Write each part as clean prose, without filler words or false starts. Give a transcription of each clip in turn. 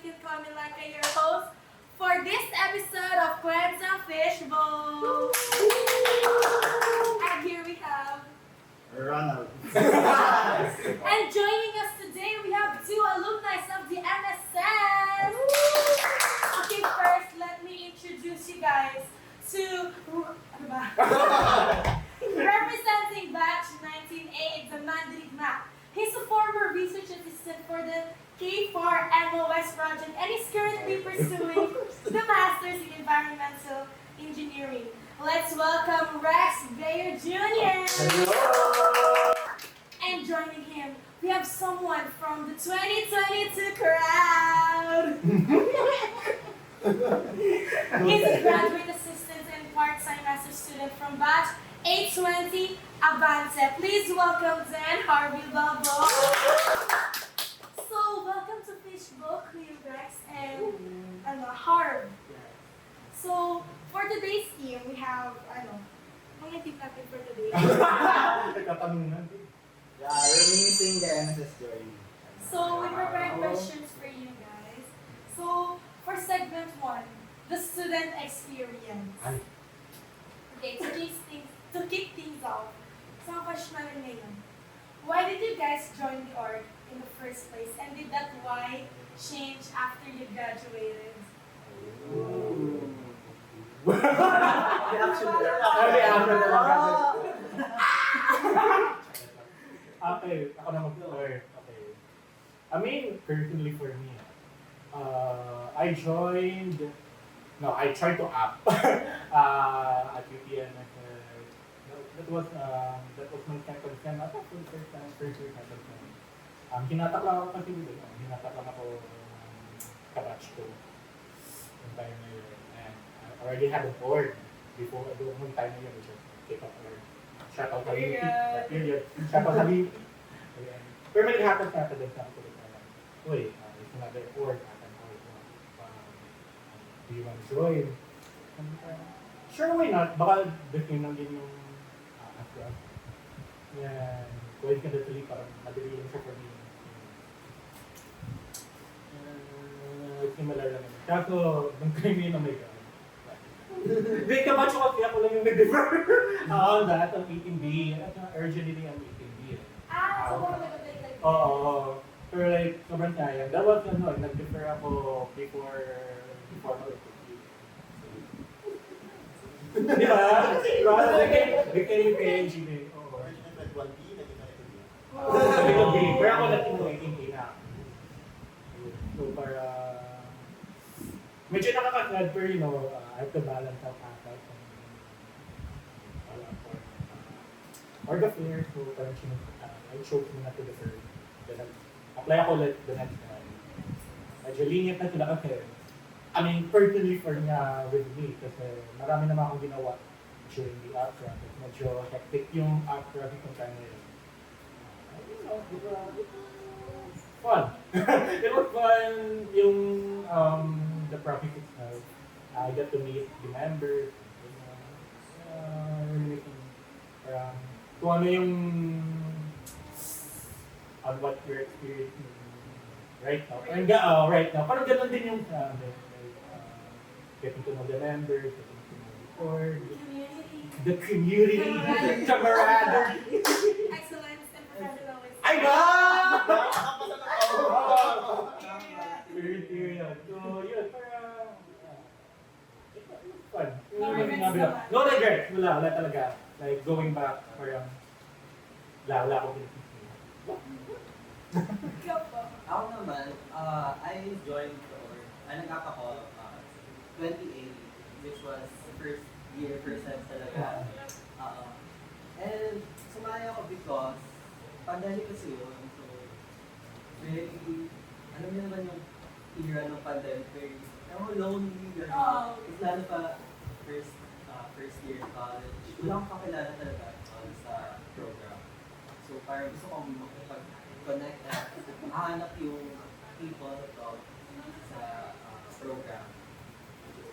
you can call me like your host for this episode of Kwenza Fishbowl. And here we have. Ronald. And joining us today, we have two alumni of the MSN. Okay, first, let me introduce you guys to representing batch 19A, the Mandirigma. He's a former research assistant for the K4 MOS project and is currently pursuing the Masters in Environmental Engineering. Let's welcome Rex Bayer Jr. Hello! And joining him, we have someone from the 2022 crowd. He's a graduate assistant and part-time master student from batch 820 Avance. Please welcome Dan Harvey Balbo. So, welcome to Fishbowl, Queen Rex, and Harv. So, for today's team, we have, mga team natin for today. Nagkatanungan din. Yeah, reminiscing the MSS Joy. So, we prepared questions for you guys. So, for segment 1, the student experience. Ay. Okay, to kick things off, sa question namin ngayon, why did you guys join the org in the first place? And did that why change after you graduated? Reaction na lang. Reaction na lang. Oh. Okay, ako na mag-start. Okay. I mean, personally for me, I tried to app at UPN. That was my second sem. I thought for the first year, second sem. Hinatak lang ako kasi dito. Hinatak lang ako kabatch ko. Yung time na yun. And I already had a board before, nung time na yun, which was kick-off or shout out sa UP. Period. Shout out sa UP. Pero may nag-happen sa atin sa ako. Uy, it's another board. Do you want to join? Sure, why not? Baka define lang din yung after. Yan. Pwede ka datuloy parang madali lang siya for me. Similar lang yun. Kaso, nung krimi na may gawin. Hindi ka macho kasi ako lang yung nag-defer. That ang 18B. At originally ang 18B. So kung nag-apply ka. Oo. Pero like, sobrang kaya. That was, nag-defer ako before my 18B. Di ba? Nagkaroon yung PNG na yun. Oo. Original grade 1B, naging grade 2B. Pero ako natin yung 18B na. So, para medyo nakaka-sad pero I have to balance out ata or the fair. So, parang I chose muna to defer. Then, apply ako ulit the next time. Medyo lenient na sila kasi I mean, personally for niya with me kasi marami naman akong ginawa during the opera. Medyo hectic yung opera kung kaya yun. Fun. It was fun yung the project itself. I got to meet the members. Parang kung ano yung on what we're experiencing right now. Right now. Parang ganun din yung getting to know the members, getting to know the board, the community, camaraderie. Excellence and professionalism. I know! Period. Period. So, yun, parang it was fun. No regrets naman. No regrets. Wala talaga. Like, going back, parang wala ko pinipili. Ikaw po. Ako naman, I joined the org. Nag-ako 2018, which was first sem talaga. And sumaya ako because pandemic kasi yun. So, very, alam niyo naman yung era ng pandemic, very, lonely, gano'n. It's lalo pa first year in college. Wala akong kakilala talaga sa program. So, parang gusto kong makipag-connect at mahanap yung people sa program.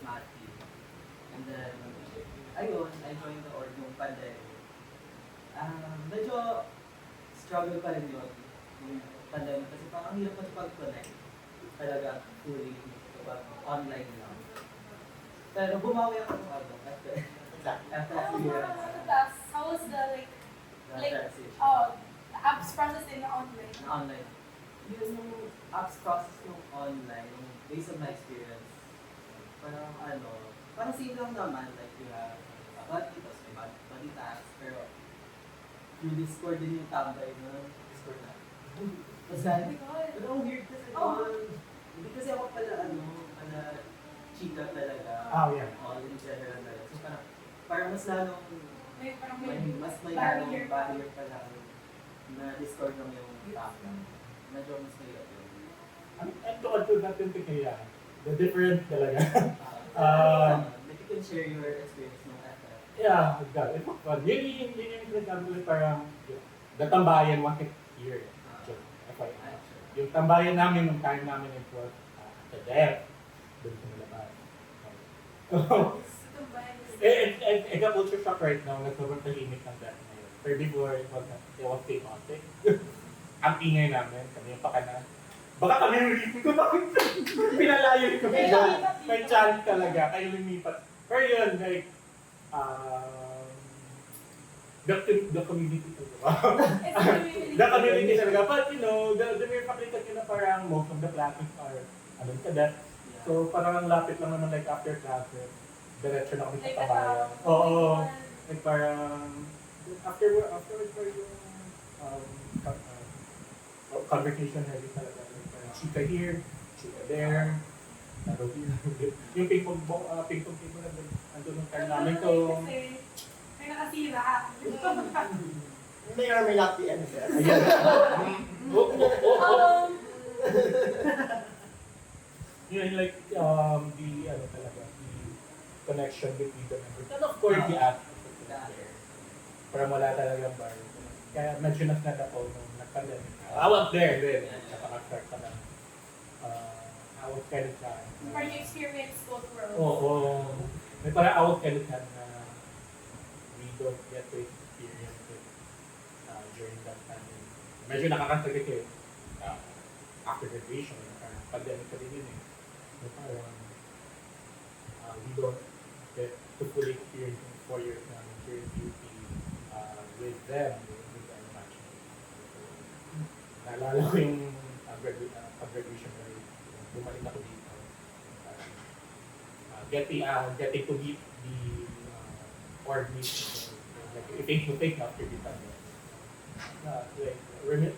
Mati. And then, ayun, I joined the org nung pandemic. Medyo struggle pa rin yun, yung pandemic, kasi parang ang hirap mag-connect talaga fully online lang. Pero bumawi ako ng after Exactly. experience. How was the like The transition. the apps processing online? Online. Yung apps process ng online, based on my experience, parang same lang naman, like you have a buddy, tapos may buddy tasks, pero yung Discord din yung tambay no? Discord na. Tapos Oh my God. pero ang weird kasi hindi kasi ako pala chika talaga. Yeah. All in general talaga. So parang mas lalong Parang may lalong barrier pala na Discord lang yung topic. Medyo mas may And to natin kaya, the different talaga. if you can share your experience ng FF. Yeah, God, it was fun. Yun yung sinasabi ko parang, the tambayan once here. FYI. Yung tambayan namin, nung time namin, it was the death. Doon sa nalabas. I got culture shock right now na sobrang tahimik ng death ngayon. Pero before, it was chaotic. Ang ingay namin, kami yung pakana. Baka kami yung ko, bakit pinalayo ko? May chant talaga, kayo lumipat. Pero yun, like, the community talaga. The community talaga. But you know, the mere pakita ko na parang most of the classes are, ka death. So parang ang lapit lang naman like after classes, diretso na kami sa tabayan. Oo. Like parang, afterwards parang yung, conversation heavy talaga. Like parang chika here, chika there, naro here. Yung ping-pong table na andun yung time namin ko. May nakasira. May or may not be anything. Yun, like, the connection between the members. And of course, the aspects of there. Para wala talagang bar. Kaya medyo nas-net ako nung nag-pandemic. I was there then. Kapag-start pa lang. I was kind of sad. Parang you experience both worlds. Oo. Parang I was kind of sad na we don't get to experience it during that time. Medyo nakakasagit eh. After graduation, parang pandemic ka din yun eh. So parang we don't get to fully experience in 4 years namin during UP with them, with our matchmates. So, naalala ko yung pag-graduation na rin. Bumalik ako dito. Getting to meet the org meet. Like, face-to-face after the pandemic.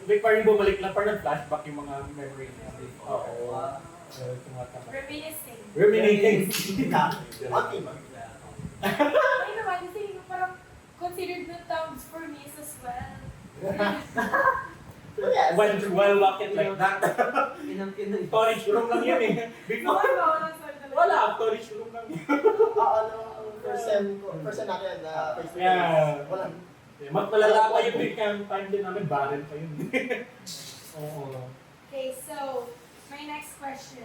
Like parang bumalik lang, parang flashback yung mga memories niya. Oo. Reminiscing. Reminiscing. Happy man. Ay naman, kasi parang considered the towns for me as well. Yes. While walking like that. Storage room lang yun eh. Before, wala, storage room lang yun. First sem natin na face to face. Yeah. Wala. Mas malala pa yung big time din namin, barren pa yun. Oo. Okay, so my next question,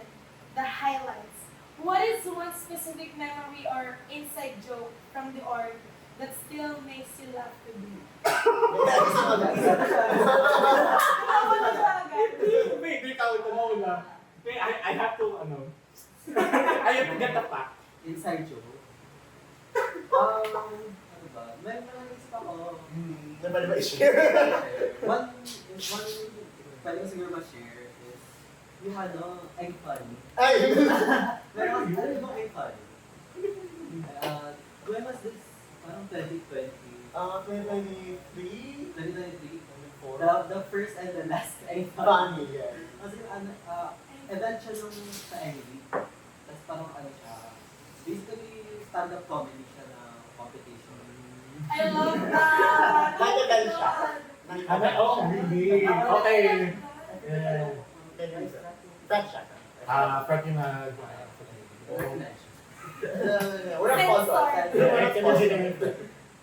the highlights. What is one specific memory or inside joke from the org that still makes you laugh to do? Wait, ikaw ito mo na. I have to, I have to get the fact. Inside joke. Ano ba? May naisip ako. Naman ba i-share? One, pwede ko siguro ma-share is yung egg funny. Ay! Pero ano yung egg funny? When was this? Parang 2020. 2023? 2023. The first and the last egg funny. Funny, yeah. Kasi event siya nung sa NV. Tapos parang siya. Basically, stand-up comedy siya na competition. I love that! Nagkagal siya. Really? Okay. Yeah. French siya. Frank yung We're not sponsored.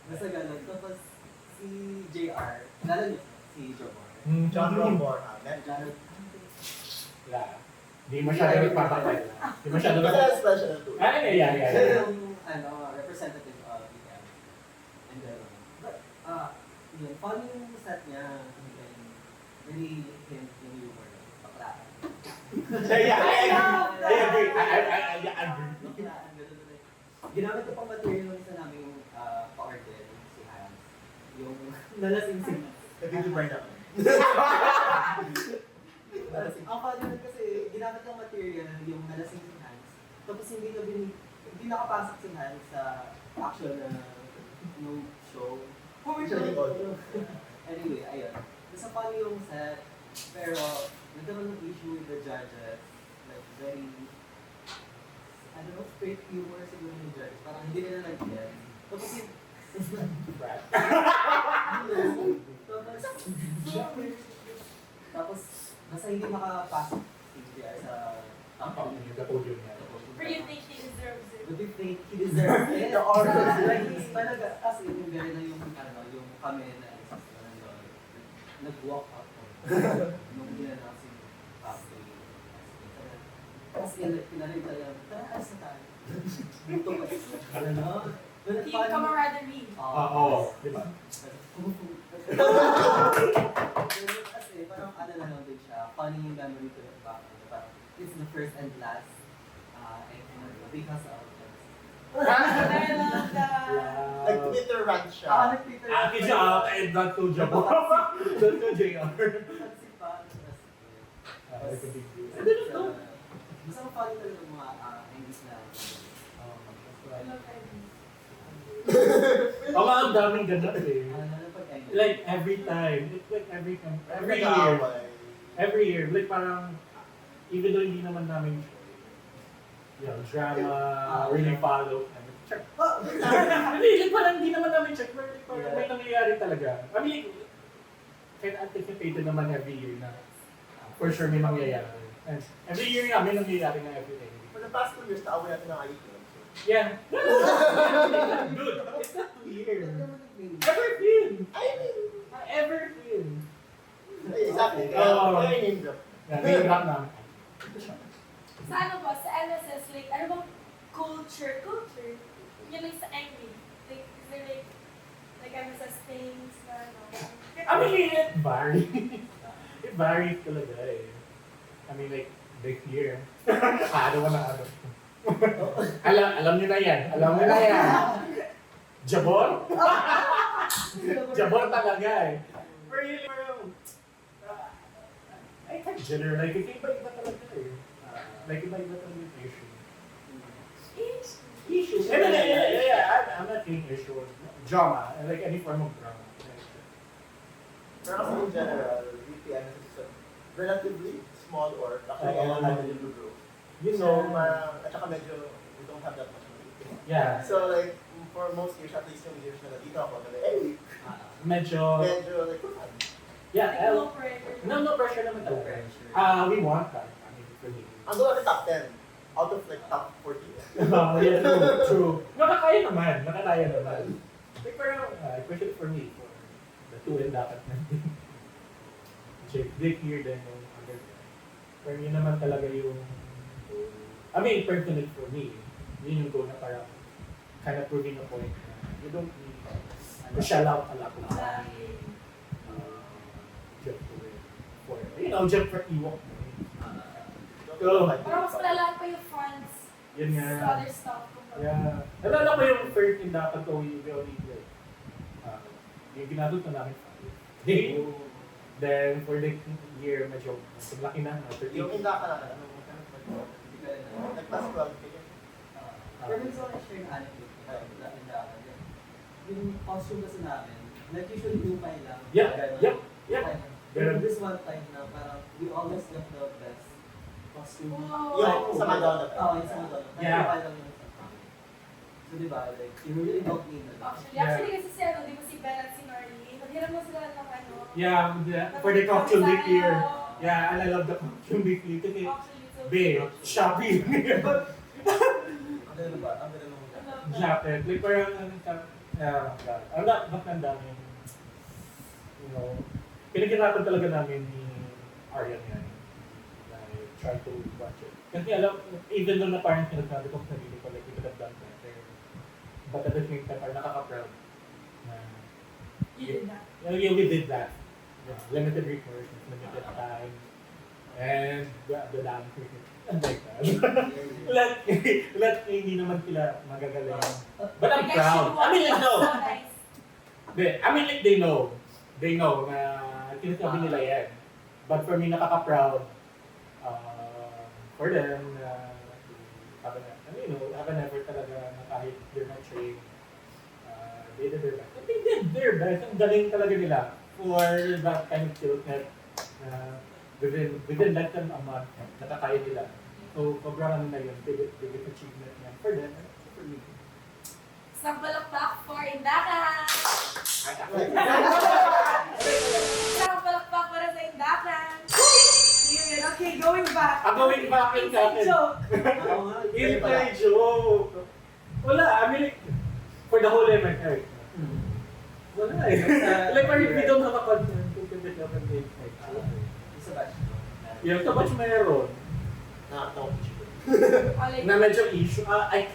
Basta ganun. Tapos si JR, nalala niyo si Jomar. John Rombor. Wala. Hindi masyado nagpapakay. Hindi masyado Basta special na to. Yeah. Siya yung representative of EM. And then, yun, funny yung set niya. Really hint yung humor. Bakla. Yeah, I love I agree. that. I agree. Nakulaan, ganun na eh. Ginamit ko pang material ng isa namin yung pa-order, si Hans. Yung nalasing si Hans. Nag-divide ako. Ang funny nun kasi ginamit ng material yung nalasing si Hans. Tapos hindi nakapasok si Hans sa actual na nung show. Anyway, ayun. Nasa funny yung set, pero nagkaroon ng issue with the judges. Like, very, I don't know, straight humor siguro yung judges. Parang hindi nila nag-get. Tapos yung, Brad. tapos, nasa hindi makapasok si JR sa top Ako, yung katulyo niya. Or you think he deserves it? But you think he deserves it? The order. Like, he's talaga, as in, yung gano'n na yung, ano, yung kami na isa sa nandun, nag-walk up ko. Nung ginanap si Pastor. As in, like, pinalig talaga, taas na tayo. Dito ba? Ano na? Team camaraderie. Oo, di ba? Kasi parang ano na lang din siya, funny yung memory to look back on. Parang it's the first and last because of this. I love that. Nag-Twitter rant siya. Nag-Twitter. Ate siya, and not to Jabo. Not to JR. Kasi pa, Like a big deal. Basta mo funny talaga yung mga English na. I love Eddie. Ako ang daming ganap eh. Ano pag English? Like every time. It's like every year. Nag-aaway. Every year. Like parang, even though hindi naman namin drama, really follow. Check. Hindi, like parang hindi naman namin check. But like, parang may nangyayari talaga. I mean, can anticipated naman every year na for sure may mangyayari. And every year nga may nangyayari na everything. For the past 2 years, naaway natin ng IEP. Yeah. Dude, it's not 2 years. Ever been? I mean, Ever been? exactly. Oh. Kaya name drop. Yeah, may rap na. Sa ano ba, sa NSS, like, ano bang culture? Yun like sa angry. Like, is there like NSS things na ano? I mean, it varies. It varies talaga eh. I mean, like, this year. Ano ba na ano? Alam niyo na yan. Alam niyo na yan. Jabon? Jabon talaga eh. Pero yun, parang, I can't generalize. Kasi iba-iba talaga eh. Like, iba-iba talaga yung issue. Issue? Yeah, I'm not saying issue. Drama. Like, any form of drama. Pero kasi in general, VPN is relatively small or actually relatively grow. You So, know, at saka medyo, we don't have that much money. yeah. So like, for most years, at least yung years na nandito ako, every week, Medyo, like, for fun. yeah, Like, no pressure. no pressure naman No talaga. pressure. We want that. I mean, really. Ang doon natin top 10, out of like top 40. Yeah, true. Nakakaya naman. Like, parang, especially for me, for the 2 and dapat natin. Check, this year din yung under. Pero yun naman talaga yung, I mean, personally for me, yun yung goal na parang kind of proving a point na you don't need to shell out a lot of money. Just for, just for Ewok. Parang mas malalahat pa yung funds Yun nga. sa other stuff. Yeah. Nalala ko yung first in dapat ko we only like, yung ginadot na namin. Then for the year, medyo laki na. Yung inda ka na, ano mo nag-pass 12 ticket. Pero gusto ko na-share na anecdote yung costume kasi namin, like usually lumay lang. Yeah, Ganon. yeah. Pero this one time na parang we always got the best costume. Wow. Yung sa Madonna. Oo, yung sa Madonna. Yeah. Lumay lang yung so diba, like, you really don't need that. Actually kasi si ano, di ba si Ben at si Norly, naghiram mo sila ng ano. Yeah, for the costume this year. Yeah, and I love the costume this year. Kasi, Actually, so babe, shopping. Ang ganda ba? Ang ganda nung Jacket. Like parang, ang not ang dami, you know, pinagkinapan talaga namin ni Arian yan. Like, try to watch it. Kasi alam, even though na parang pinagsabi ko sa sarili ko, like, we could have done better. But at the same time, parang nakaka-proud na, you did that. we did that. Yeah, limited resources, limited time, And the damn like that. Lahat hindi naman sila magagaling. But I'm proud. I mean, like, no. So nice. I mean, like, they know. They know na sinasabi nila yan. But for me, nakaka-proud for them have an effort talaga na kahit they're not trained, they did their best. And they did their best. Ang galing talaga nila for that kind of skill set within less than a month, nakakaya nila. So, sobrang ano na yun, biggest achievement yan for them and also for me. Isang palakpak for Indakan! Isang palakpak para sa Indakan! Yun, okay, going back. Going back in Inside joke. Inside joke. Wala, I mean, like, for the whole MSI. Wala eh. Like, we don't have a concern to develop an inside joke. Isa batch. Yung sa batch meron, Nakakatawa ko siya. na medyo issue, I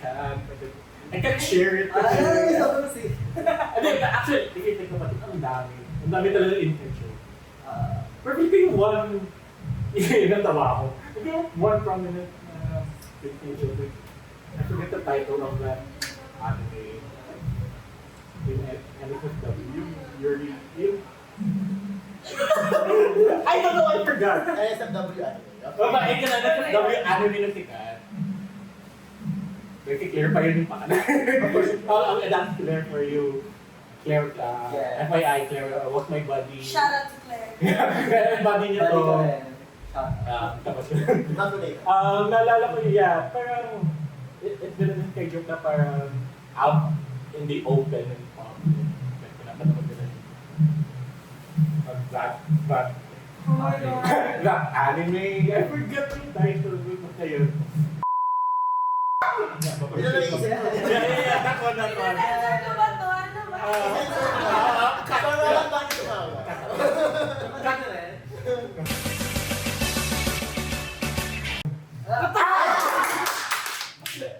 can't share it. Ay, sabi mo si. Hindi, actually, tingin ko pati, ang dami. Ang dami talaga inside joke. Pero ito yung one, natawa ako. Ito yung one prominent inside joke. I forget the title of that anime. And it was Yuri. I don't know, I forgot. SFW anime. Babae ka na nag-W anime na sikat. Nagki-clear pa yun yung pangalan. Ang that's clear for you. Claire, Yeah. FYI, Claire was my buddy. Shout out to Claire. Buddy niya to. Bali ko rin. Tapos yun. Not today. Naalala ko yun, parang it's been an schedule na parang out in the open and public. Pinapanood nila. That Oh my God. that anime, I forget yung title ko kayo. Hindi na naisip ko. Yeah, that one. Pinanensor ko ba to? Ano ba? Parang lang bakit tumawa. Cut na rin.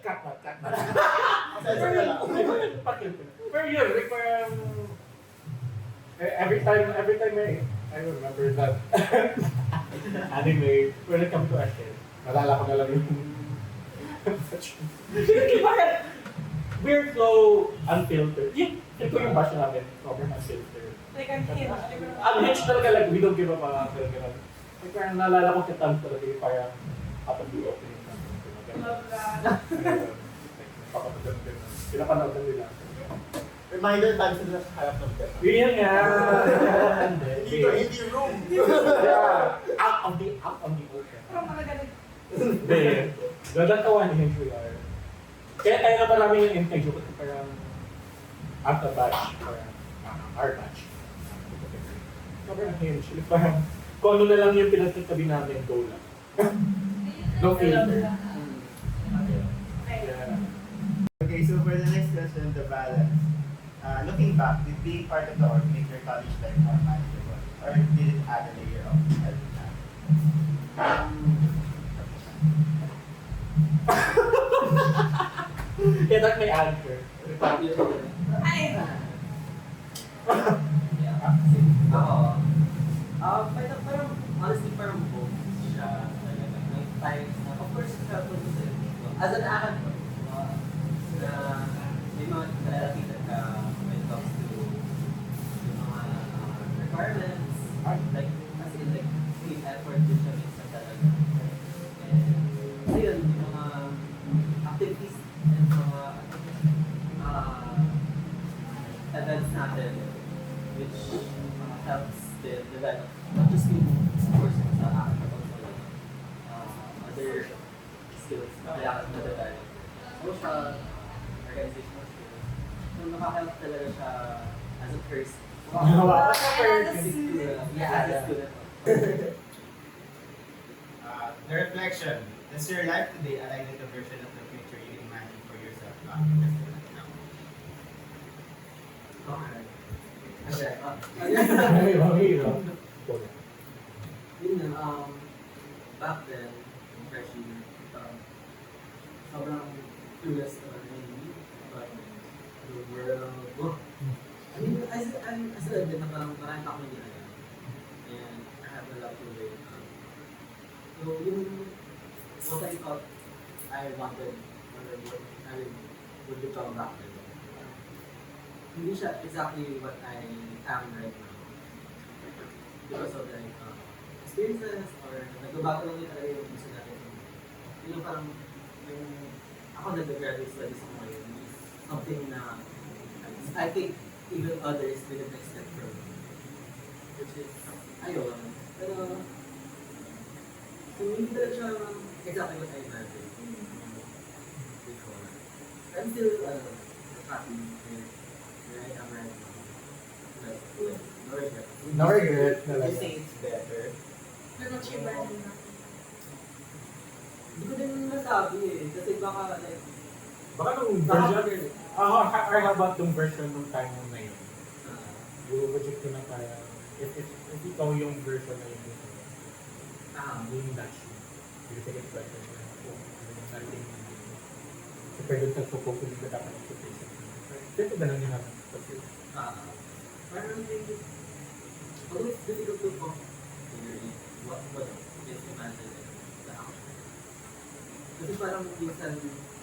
Cut na. Sensor na lang. Pero yun, like parang every time I remember that anime, when it comes to action, nalala ko na lang yung weird flow, unfiltered. Ito yung bash namin, sobrang unfiltered. Like, I'm here. Unhinged talaga, like, we don't give up talaga. Like, parang naalala ko si Tans talaga yung parang up and the opening. Love that. Pinapanood na nila. Reminder time sila sa harap ng bed. Yun nga! Hindi room. Yeah, out of the ocean. Parang mga ganun. Hindi. Dadatawa ni Hinge we are. Kaya tayo na namin yung intake kasi parang after batch, parang our batch. Sobrang Hinge. Parang kung ano na lang yung pinagsasabi namin, go lang. No filter. Okay. Yeah. Okay, so for the next question, the balance. Looking back, did being part of the org make your college life more manageable? Or did it add a layer of every time? Yeah, that's my answer. Ay, Parang, honestly, parang both siya. May times na, of course, helpful to sa'yo. As an akad ko, na may mga nalalapitan ka when it comes to yung mga requirements, like, as in, like, may effort din siya minsan talaga. And, ayun, yung mga activities and mga events natin, which helps to develop not just yung course sa akin, but also other skills na kailangan na develop. Social, organizational skills. So nakahelp talaga siya as a person. Wow. Yeah, as a student. The reflection. Does your life today align with the version of the future you imagine for yourself just now? Okay. Okay. Ay, mahirap. Yun nga, back then, yung freshie, sobrang curious about the world. I mean, I said that na parang maraming ako ginagawa. And I have a lot to learn. So, yung what I thought I wanted or I would become back then. Hindi siya exactly what I am right now. Because of like experiences or nagbabago lang yun talaga yung gusto natin. Yung parang yung ako nag-graduate studies ako ngayon is something na I think even others didn't expect from me. Which is, ayun. Pero, so hindi talaga siya exactly what I imagined before. I'm still happy where I am right now. Like, no regret. No regret You talaga. say it's better. Pero not sure ba rin natin. Hindi ko din masabi eh. Kasi baka like, Baka nung baka version, or how about yung version nung time mo na yun? uh, Yung budget ko na kaya, if ikaw yung version na yun, yung Dutch, yung second question na kung ano yung natin so pwede sa focus na dapat sa patient. Siyempre ganun yung naman. parang hindi, although it's difficult to figure what is imagined the action. Kasi parang minsan,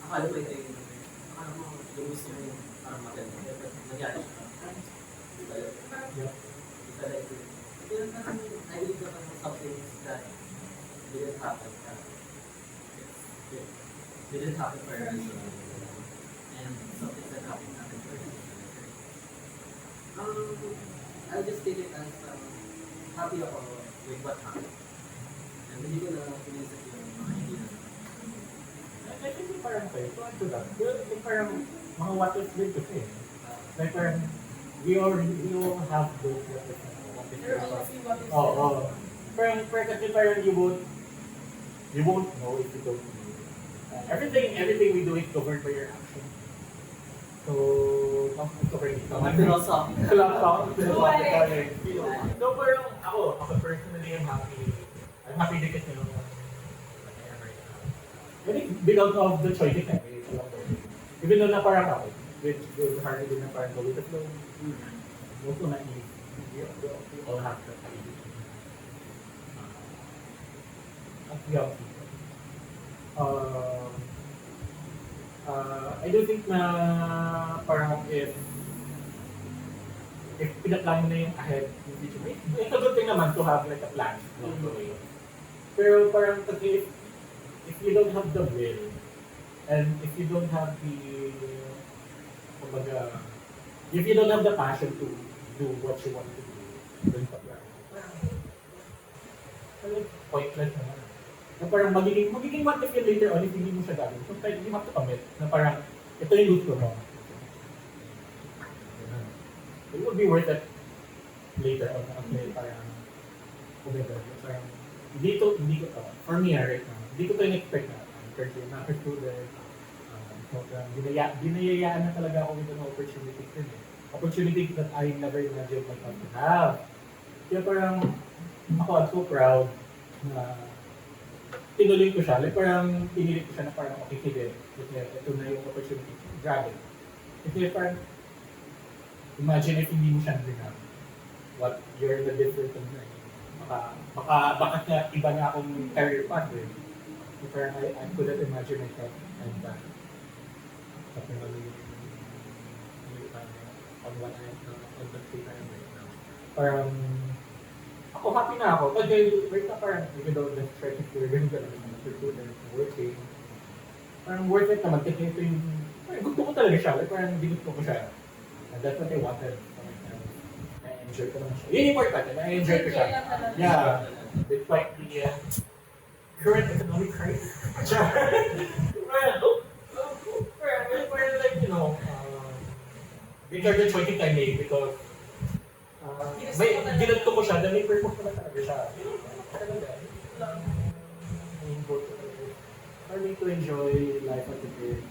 akala ko ito yung, akala mo yung gusto mo yung parang maganda. Pero nagyari siya. Di ba yun? Yeah. Di ba like, pero parang I believe naman some things that didn't happen. It didn't happen for a reason. And some things that happened for a reason. I'll just take it as happy ako with what happened. And hindi ko na pinisip yung mga hindi na. I think yung parang kayo, to add to that, yung parang mga what if din kasi. Like parang, we all have those what if. There are always yung what if. Oo. Parang kasi parang you won't know if you don't know. Everything we do is covered by your action. So, ito kayo dito. Philosophical. Philosophical. So, parang ako personally, I'm happy din kasi yung what I am right now. I think because of the choices I made along the way. Even though na parang ako, with Harvey din na parang go with the flow, most na we all have to try it. At young people. I do think na parang if pinaplano na yung ahead yung future, it's a good thing naman to have like a plan along the way. Pero parang kasi if you don't have the will and if you don't have the kumbaga, if you don't have the passion to do what you want to do, then parang pointless naman. Na parang magiging what if yun later on if hindi mo siya gagawin. So you have to commit na parang ito yung gusto mo. It would be worth it later on kasi parang kumbaga, parang hindi ko for me right now, hindi ko to in-expect na kasi master student, binayayaan na talaga ako with an opportunity din eh. Opportunities that I never imagined myself to have. Kaya parang ako, I'm so proud na tinuloy ko siya. Like parang pinilit ko siya na parang okay, sige. Kasi ito na yung opportunity. Grab it. Kasi parang imagine if hindi mo siya naging what you're in a different thing na baka nga iba na akong career path eh. So parang I couldn't imagine myself and that. Something on what I on the state I am right now. Parang ako happy na ako kasi right na parang even though the stress is very good and working, parang worth it naman kasi ito yung parang gusto ko talaga siya, like parang hindi gusto ko siya. And that's what I wanted for myself. I-enjoy ko naman siya. Yun yung important, I-enjoy ko siya. Yeah, despite the current economic crisis. Well, like, you know, these are the choices I made because ginagto ko siya, then may purpose ko na talaga siya. Talaga, for me to enjoy life as it is,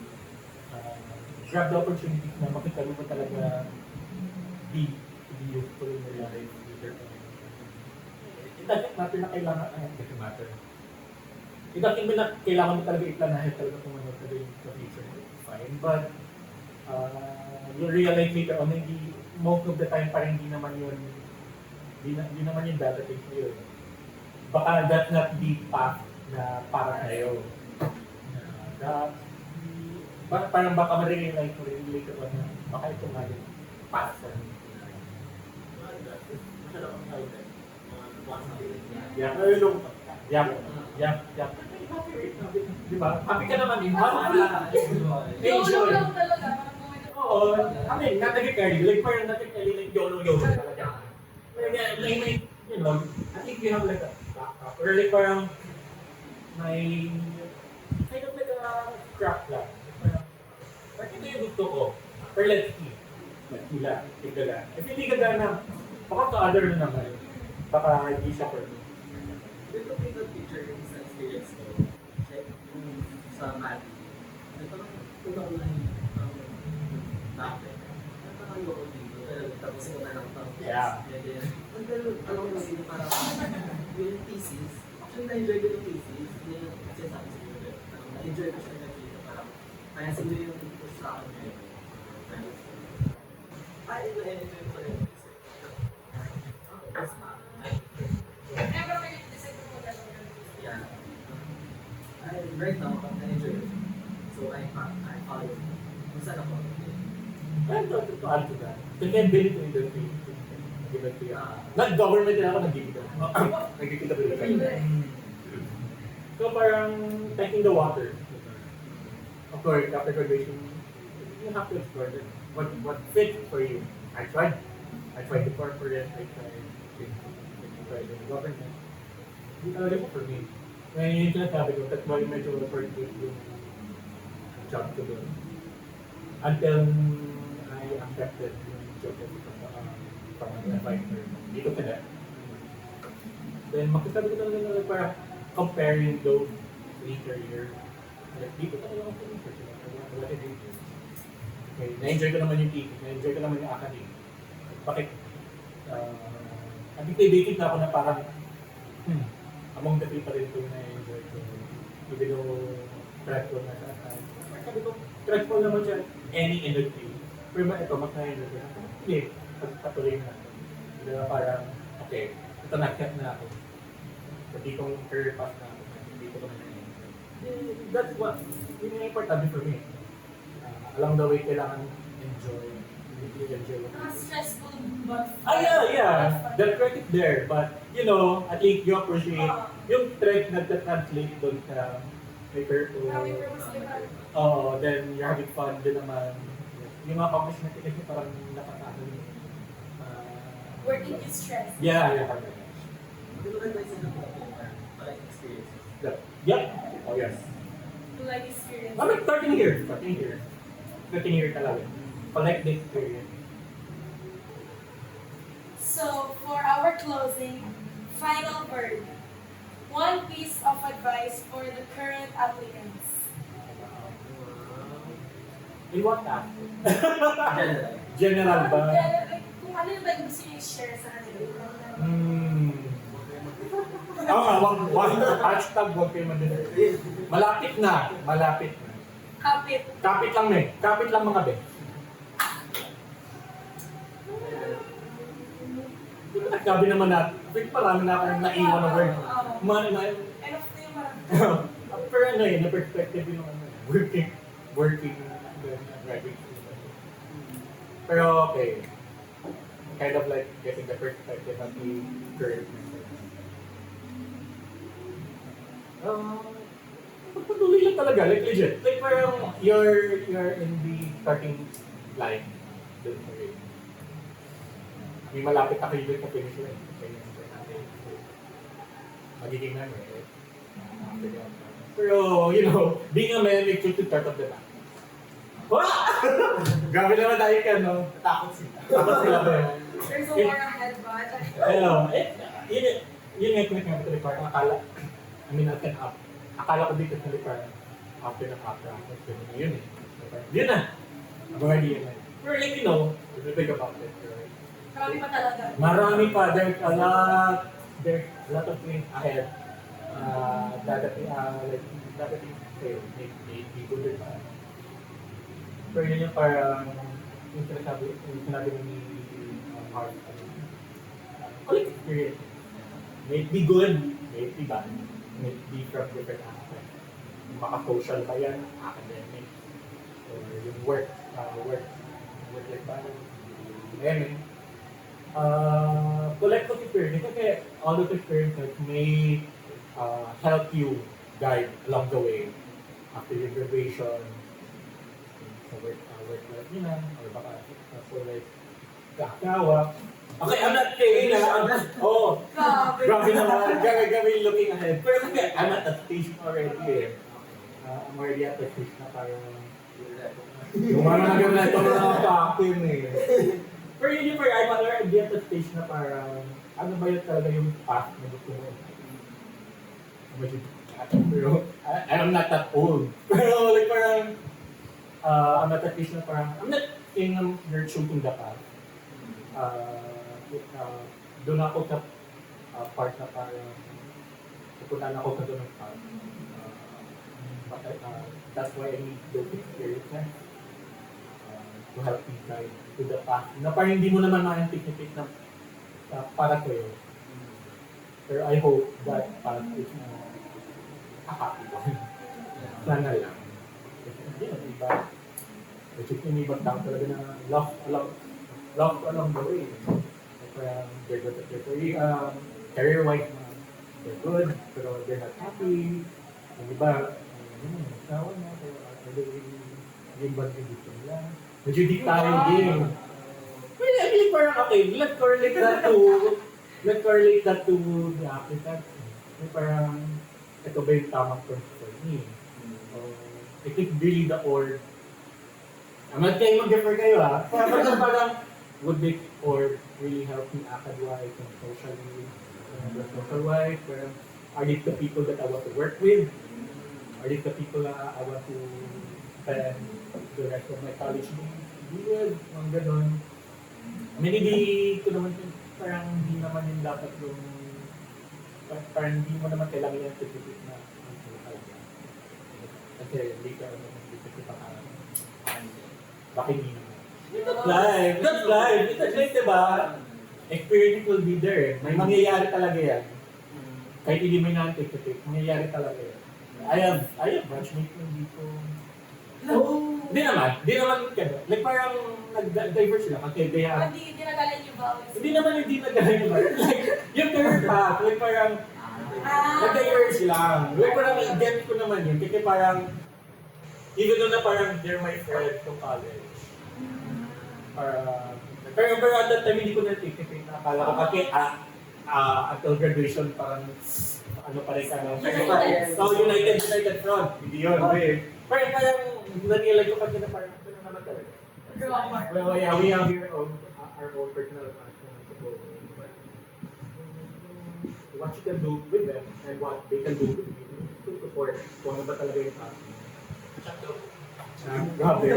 grab the opportunities na makikalo mo talaga be useful in your life. It doesn't matter na kailangan, it doesn't matter. It doesn't mean na kailangan mo talaga iplanahin talaga kung ano talaga yung future. It's fine, but you'll realize later on, hindi, most of the time parang hindi naman yun dadating sa'yo. Baka that's not the path na para sa'yo. Na, parang baka ma-relate ko na baka ito nga din para sa Yeah. Yeah. Di ba? Happy ka naman eh. YOLO lang talaga. Parang moment of Oo. I mean, not necessarily. Like, parang not necessarily like YOLO talaga. May, you know, I think we have like a backup. Or like parang may kind of like a scrap lang. Parang ito yung gusto ko. Or let's see. Let's see lang. Tignan lang. If hindi ka gana, baka ka-other na naman. Baka hindi siya for me. Dito ko yung picture yung sa experience ko. Like, sa Mali. Nagparang una ko na yung bakit. Nagparang loko dito. Pero tapos ko na lang ito. Yeah. And then, pero alam mo kasi parang yung thesis. Actually, na-enjoy ko yung thesis. Hindi yung kasi sabi siguro. Na-enjoy ko siya na-enjoy. Parang, kaya siguro yung push sa akin ngayon. Ay, na-enjoy ko rin. Tapos na. Never may decide ko mag Yeah. Right now, I'm enjoy it. So I follow it. Kung saan ako? And to add to that, sustainability in the industry. Given to not-government din ako nagkikita. Nagkikita ko rin. So parang testing the water. Of course, after graduation, you have to explore it. What fits for you. I tried the corporate, I tried the government. Hindi talaga po for me. Ngayon yung sinasabi ko, that's why medyo purchase yung job ko doon. Until I accepted yung job ko from an advisor. Dito ka na. Then magsasabi ko talaga na parang comparing those 3 careers. Like, dito talaga ako sa research. Wala ka dito. Okay, na-enjoy ko naman yung teaching, na-enjoy ko naman yung academic. Bakit? I think nabitin na ako na parang among the 3 pa rin ito na-enjoy ko. Even though stressful na sa akin. Sabi ko, stressful naman siya any industry. Pero ito, mas na-enjoy ko. Hindi, patuloy na. Hindi na parang, okay, ito na-accept na ako. Pati kong career path na ako. Hindi ko naman na-enjoy. That's what, yun yung importante for me. Along the way, kailangan enjoy. Enjoy. stressful but Yeah. The threat is there, but you know, at least you appreciate yung threat na translate doon sa paper to. Then you're having fun din naman. Yung mga accomplishment kasi parang nakataano yun. working is stress. Yeah. Hindi ko lang tayo ng para experience. Yeah. Oh yes. To like experience. I'm like 13 years. 13 years talaga. Collect the experience. So, for our closing, final word. One piece of advice for the current applicants. In what aspect? General. General ba? Kung ano yung ba yung gusto niyo i-share sa kanila? Wag hashtag wag kayo madali. Malapit na. Kapit. Kapit lang eh. Kapit lang mga be. Sabi naman natin, parami na akong naiwan ng word. Enough na yung marami. Pero ano yun, na perspective yun ng working graduate. Pero okay. Kind of like getting the perspective of the current pagpatuloy lang talaga, like legit. Like parang you're in the starting line. Doon sa way. May malapit na kayo sa finish line. Magiging memory. Pero, you know, being a man makes you to start of the back. Grabe naman tayo ka, no? Takot sila. Tapos sila ba yun? There's a war ahead, but Yun nga pinag-comment ko parang akala, akala ko dito sa Lipar, after ng after, yun eh. Yun na. Already yun na. Pero like, you know, if you think about it, right? marami pa talaga. Marami pa, there's a lot of things ahead. Dadating sa'yo, may good pa. Pero yun yung parang, yung sinabi ni Hart, collect experience. May it be good, may it be bad. may be from different aspects. Maka-social ba yan, academic, or yung work-life balance, learning. Collective experience, kasi all of the experiences may help you guide along the way after your graduation, sa work-life nyo na, or baka sa like, kakawa. Okay, I'm not saying oh, grabe naman, gagawin looking ahead. Pero kasi, I'm at that stage already eh. I'm already at the stage na parang, yung mga nagawin ito mga pakin eh. Pero yun yung parang, I'm already at the stage na parang, ano ba yun talaga yung path na gusto mo? Pero, I'm not that old. Pero like parang, I'm at the stage na parang, I'm not saying you're choosing the path. Doon ako sa part na parang pupunta na ako sa doon ng part. That's why I need those experiences to help me guide to the path. Na parang hindi mo naman ma-anticipate na para sa'yo. Pero I hope that path is a happy one. Sana lang. Kasi hindi na, diba? Kasi yung ibang tao talaga na love along the way. Parang they're good at their career, career-wise na they're good, pero they're not happy. Yung iba, sawa na, pero yung bad yung gusto nila. Medyo di tayo din. Well, I mean, parang okay, let's correlate that to the applicant. Parang, ito ba yung tamang terms for me? It is really the org. I'm not saying mag-differ kayo ha. Parang, would make or really help me acad-wise and social-wise? Are these the people that I want to work with? Are these the people that I want to spend the rest of my college with? Mga ganon. I mean, hindi ko naman, parang hindi naman yung dapat yung, parang hindi mo naman kailangan yung specific na kasi later, hindi kasi baka hindi naman. That's life! That's life! It's life, diba? Experience will be there. May mangyayari talaga yan. Kahit hindi may na-anticipate, mangyayari talaga yan. I have batchmates na dito. Hindi naman kaya. Like parang nag-diverse sila kasi they have... Hindi nagalan yung bawis. Hindi naman hindi nagalan yung bawis. Like, yung career path, like parang nag-diverse lang. Like parang i-get ko naman yun. Kasi parang, even though na parang they're my friends from college. Pero at that time, hindi ko na-anticipate na akala ko kasi until graduation, parang ano pa rin ka na. So, United Front. Hindi yun. Pero parang nangyalay ko kasi na parang ito na naman talaga. Well, yeah, we have our own personal what you can do with them and what they can do with you to support kung ano ba talaga yung task. Grabe.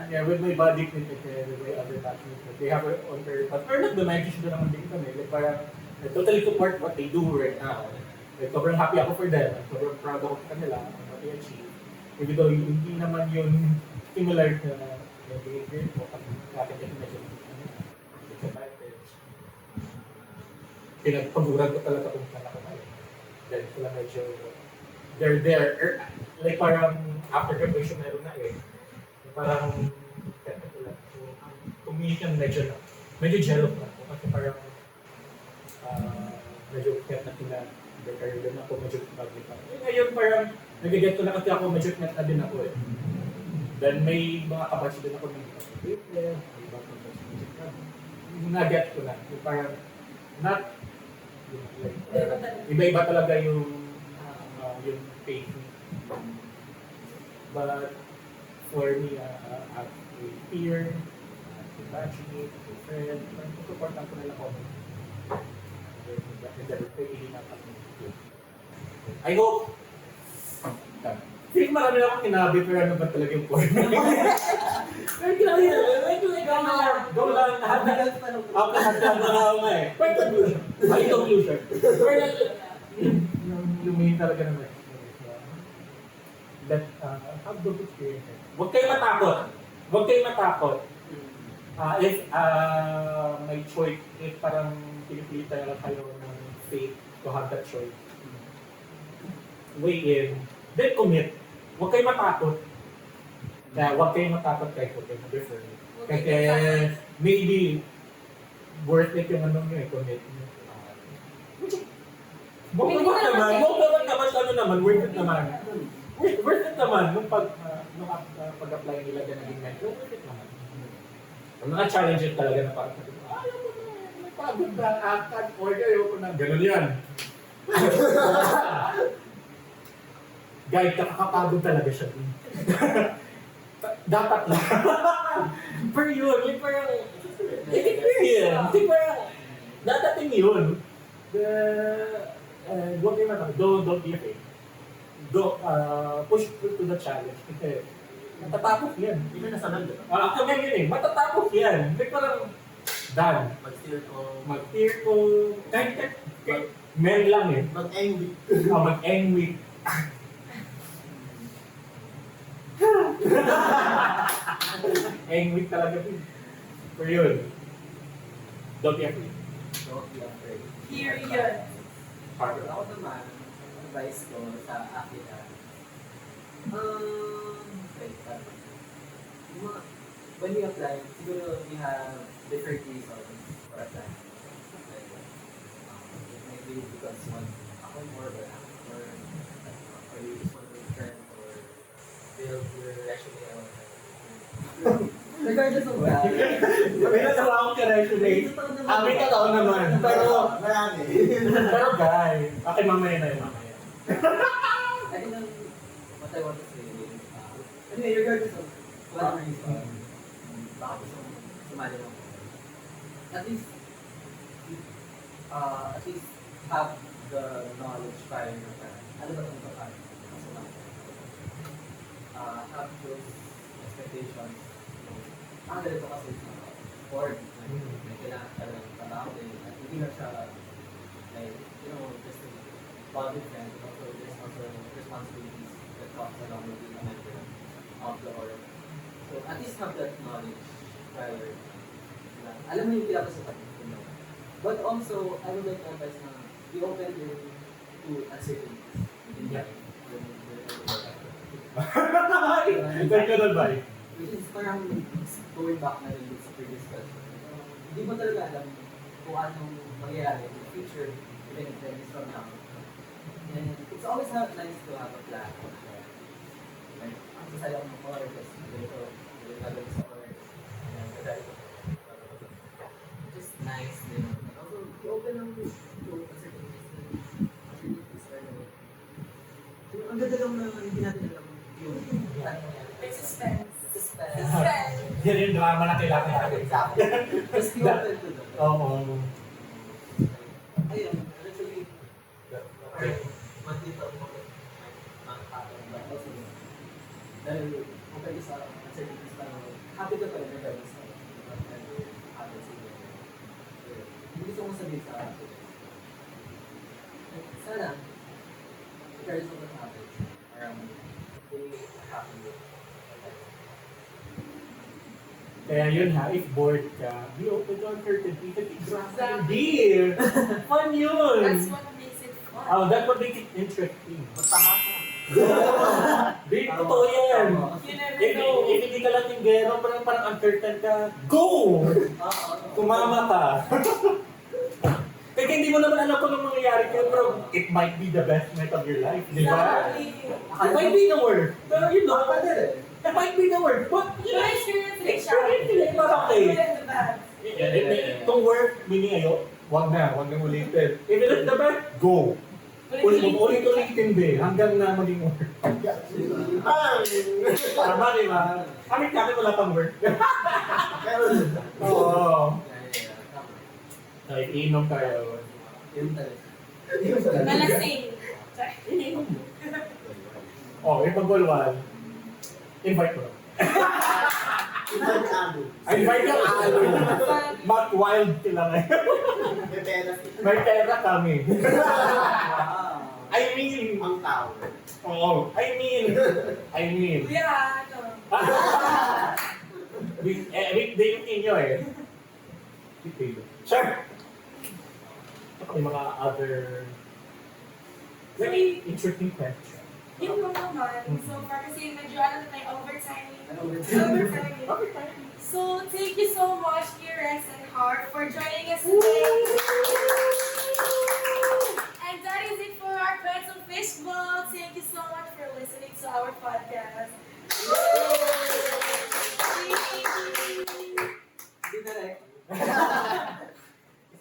Yeah, with my body clinic and with my other classmates, they have their own career path. Or not the managers doon naman din kami. Like parang, I totally support what they do right now. Like, sobrang happy ako for them. Sobrang proud ako sa kanila on what they achieve. Even though hindi naman yun similar na yung behavior mo kasi natin definition it's advantage. Pinagpaguran ko talaga kung saan ako tayo. Then sila medyo they're there. Like parang after graduation meron na eh. Parang communication medyo jealous na ako kasi parang medyo kaya na sila their career din ako medyo bagay pa. Ngayon parang nag-get ko na kasi ako medyo net na din ako eh. Then may mga kabatch din ako ng may iba ko na-get ko na. Parang not iba-iba talaga yung faith. But for me, as a peer, as a batchmate, as a friend, supportan ko nila ako. I hope marami na akong kinabi pero ano ba talaga yung point? Go lang, lahat ng mga ako eh. May conclusion. Yung main talaga naman. That, have those experiences. Huwag kayo matakot. If may choice, if parang pinipilit talaga kayo ng faith to have that choice. Weigh in, then commit. Huwag kayo matakot. Kaya huwag kayo matakot kahit huwag kayo mag-defer. Kasi maybe worth it yung ano nyo eh, commit. Huwag naman, worth it naman. Worth it naman, nung pag-apply nila dyan naging mentor, worth it naman. Ang mga challenges talaga na parang, ayaw mo na, may pagod na akad, or ayaw ko na, ganun yan. Guide, kakapagod talaga siya. Dapat lang. Per yun, like parang, experience. Like parang, dadating yun. Huwag kayo matang, don't be afraid. Push through to the challenge. Kasi, matatapos yan. Hindi na nasanag. Kami yun eh, matatapos yan. Like parang, done. Mag-steer ko. Mag-tear ko, kahit men lang eh. Mag-angry. Mag-end week. End week talaga din. Pero yun, don't be afraid. Don't be afraid. Period. Harder. Ako naman, advice ko sa akin na, wait, when you apply, siguro you have different reasons for applying. Like, it might be because you want ako more or actor, or you just want to learn or build your resume or regardless of that. May natawa akong ka-resume. May totoo naman. Pero, Marami. pero guys, akin mamaya na yun mamaya. I think what I want to say is, anyway, regardless of what reason, bakit gusto mong sumali mo, at least have the knowledge prior to that. Ano ba itong kapag? Have those expectations. Ang ganito kasi board, may kailangan ka ng trabaho din. At hindi na siya, like, just a body friend, but also there's also responsibilities that comes along with being a member of the org. So at least have that knowledge prior. Alam mo yung pinapasukan, But also, I would like to advise na be open to uncertainties in life. Thank you, ba? Which is parang going back na rin sa previous question. Hindi mo talaga alam kung anong mangyayari in the future, even if 10 years from now. And it's always nice to have a plan. Like, ang sasaya ko ng core, kasi ganito gagawin sa core. And gagawin ko. Just nice, And also, be open lang to uncertainties. Ang ganda lang na hindi natin alam yun. May suspense. Suspense. Yan yung drama na kailangan natin. Just be open to that. Oo. Ayun, actually, mandito ako makakatang ba? Also, dahil kung sa uncertainties pa naman, happy ka pa rin regardless na happy siguro. Hindi gusto kong sabihin sa akin. Sana, regardless of what happens, they happy with Kaya yun ha, if bored ka, be open to uncertainty. Deal! Fun yun! That's what makes it fun. Oh, that's what makes it interesting. Magpahaka. Babe, totoo yan. You never If know. hindi ka lang tinggero, parang uncertain ka, go! Tumama ka. Kaya hindi mo naman alam kung anong mangyayari kayo, pero it might be the best night of your life, di ba? Exactly. It might be the worst. Pero you know, it might be the worst. But, you You know, experience it siya. experience it. Parang The okay. good and the bad. Itong worst, meaning ayo, wag na ulitin. If it is the best, go. Ulit-ulitin din, hanggang na maging worst. Tama, di ba? Kami wala pang worst. Oo. Kahit inom tayo. Yun talaga. Malasing. Ininom mo. Oh, yung pag-golwan, invite mo. Invite yung alo. Mark Wild sila ngayon. May pera kami. Wow. I mean, Ang tao. oo. I mean. Kuya, ano? Weekday yung inyo eh. Weekday. Sure. May mga other Very interesting question. Yun mo naman. So, far kasi medyo ano na tayo, overtime. Overtime. Overtime. So, thank you so much, Rex and Hart, for joining us today. And that is it for our Pets of Fishbowl. Thank you so much for listening to our podcast.